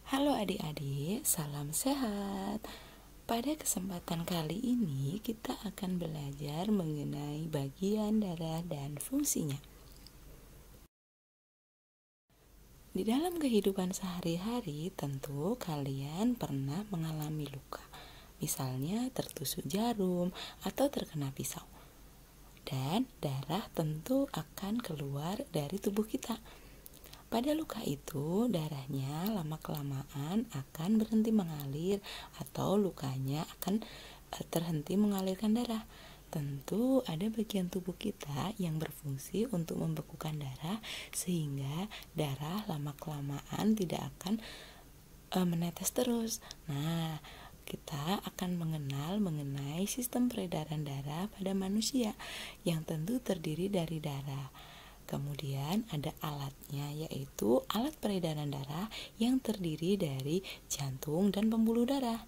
Halo adik-adik, salam sehat. Pada kesempatan kali ini kita akan belajar mengenai bagian darah dan fungsinya. Di dalam kehidupan sehari-hari tentu kalian pernah mengalami luka. Misalnya tertusuk jarum atau terkena pisau. Dan darah tentu akan keluar dari tubuh kita. Pada luka itu, darahnya lama-kelamaan akan berhenti mengalir atau lukanya akan terhenti mengalirkan darah. Tentu ada bagian tubuh kita yang berfungsi untuk membekukan darah sehingga darah lama-kelamaan tidak akan menetes terus. Nah, kita akan mengenal mengenai sistem peredaran darah pada manusia yang tentu terdiri dari darah. Kemudian ada alatnya, yaitu alat peredaran darah yang terdiri dari jantung dan pembuluh darah.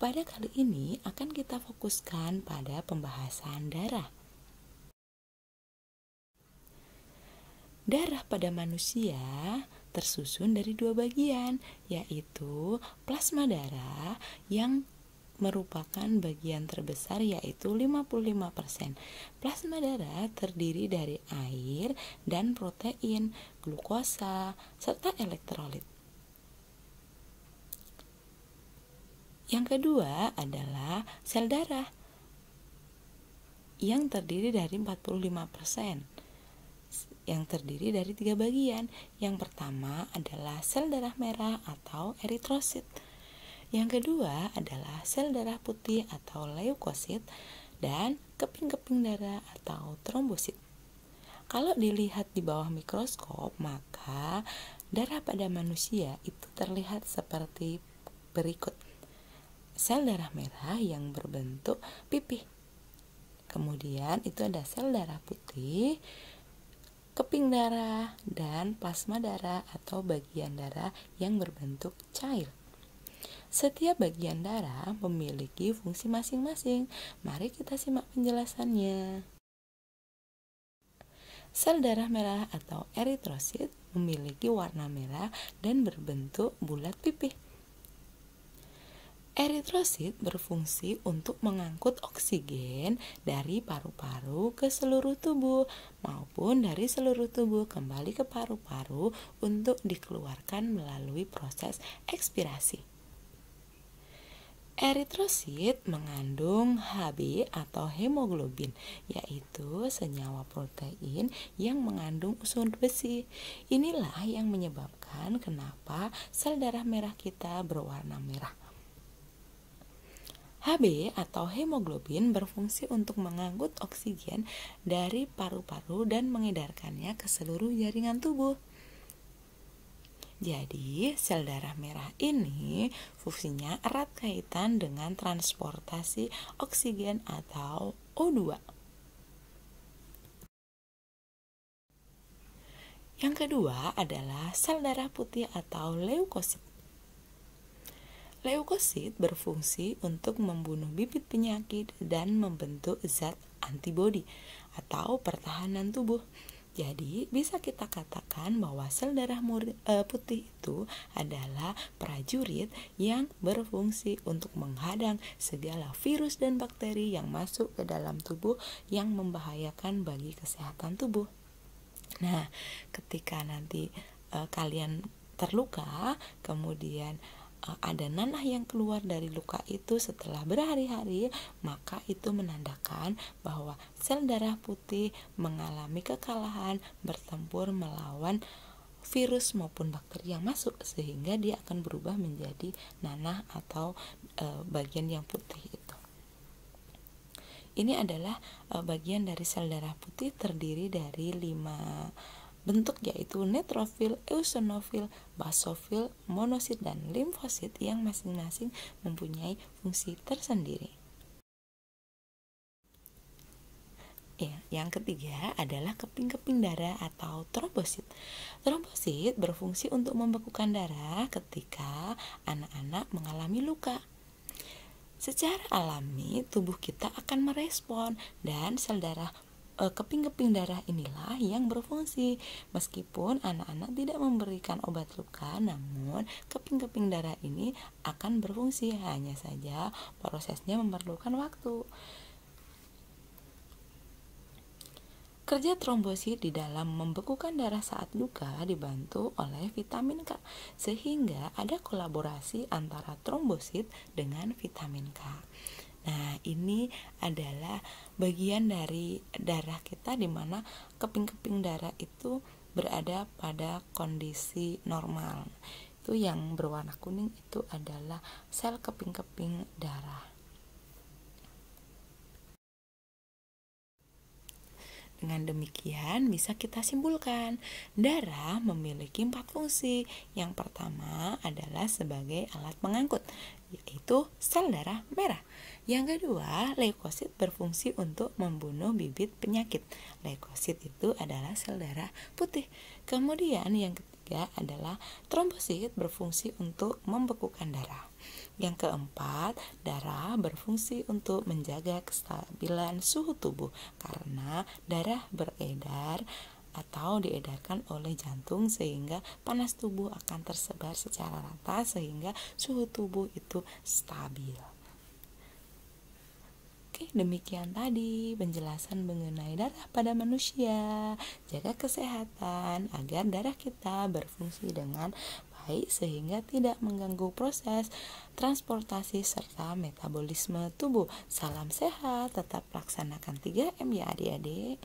Pada kali ini akan kita fokuskan pada pembahasan darah. Darah pada manusia tersusun dari dua bagian, yaitu plasma darah yang merupakan bagian terbesar, yaitu 55%. Plasma darah terdiri dari air dan protein, glukosa, serta elektrolit. Yang kedua adalah sel darah yang terdiri dari 45%. Yang terdiri dari 3 bagian. Yang pertama adalah sel darah merah atau eritrosit. Yang kedua adalah sel darah putih atau leukosit dan keping-keping darah atau trombosit. Kalau dilihat di bawah mikroskop, maka darah pada manusia itu terlihat seperti berikut. Sel darah merah yang berbentuk pipih. Kemudian itu ada sel darah putih, keping darah, dan plasma darah atau bagian darah yang berbentuk cair. Setiap bagian darah memiliki fungsi masing-masing. Mari kita simak penjelasannya. Sel darah merah atau eritrosit memiliki warna merah dan berbentuk bulat pipih. Eritrosit berfungsi untuk mengangkut oksigen dari paru-paru ke seluruh tubuh maupun dari seluruh tubuh kembali ke paru-paru untuk dikeluarkan melalui proses ekspirasi. Eritrosit mengandung Hb atau hemoglobin, yaitu senyawa protein yang mengandung unsur besi. Inilah yang menyebabkan kenapa sel darah merah kita berwarna merah. Hb atau hemoglobin berfungsi untuk mengangkut oksigen dari paru-paru dan mengedarkannya ke seluruh jaringan tubuh. Jadi, sel darah merah ini fungsinya erat kaitan dengan transportasi oksigen atau O2. Yang kedua adalah sel darah putih atau leukosit. Leukosit berfungsi untuk membunuh bibit penyakit dan membentuk zat antibodi atau pertahanan tubuh. Jadi, bisa kita katakan bahwa sel darah putih itu adalah prajurit yang berfungsi untuk menghadang segala virus dan bakteri yang masuk ke dalam tubuh yang membahayakan bagi kesehatan tubuh. Nah, ketika nanti kalian terluka, kemudian ada nanah yang keluar dari luka itu setelah berhari-hari, maka itu menandakan bahwa sel darah putih mengalami kekalahan bertempur melawan virus maupun bakteri yang masuk, sehingga dia akan berubah menjadi nanah atau bagian yang putih itu. Ini adalah bagian dari sel darah putih, terdiri dari 5 bentuk, yaitu neutrofil, eosinofil, basofil, monosit, dan limfosit yang masing-masing mempunyai fungsi tersendiri. Yang ketiga adalah keping-keping darah atau trombosit. Trombosit berfungsi untuk membekukan darah ketika anak-anak mengalami luka. Secara alami, tubuh kita akan merespon dan sel darah keping-keping darah inilah yang berfungsi. Meskipun anak-anak tidak memberikan obat luka, namun keping-keping darah ini akan berfungsi. Hanya saja prosesnya memerlukan waktu. Kerja trombosit di dalam membekukan darah saat luka dibantu oleh vitamin K, sehingga ada kolaborasi antara trombosit dengan vitamin K. Nah, ini adalah bagian dari darah kita di mana keping-keping darah itu berada pada kondisi normal. Itu yang berwarna kuning itu adalah sel keping-keping darah. Dengan demikian bisa kita simpulkan, darah memiliki 4 fungsi. Yang pertama adalah sebagai alat pengangkut, yaitu sel darah merah. Yang kedua, leukosit berfungsi untuk membunuh bibit penyakit. Leukosit itu adalah sel darah putih. Kemudian yang ketiga adalah trombosit berfungsi untuk membekukan darah. Yang keempat, darah berfungsi untuk menjaga kestabilan suhu tubuh karena darah beredar atau diedarkan oleh jantung sehingga panas tubuh akan tersebar secara rata sehingga suhu tubuh itu stabil. Oke, demikian tadi penjelasan mengenai darah pada manusia. Jaga kesehatan agar darah kita berfungsi dengan baik sehingga tidak mengganggu proses transportasi serta metabolisme tubuh. Salam sehat, tetap laksanakan 3M ya adik-adik.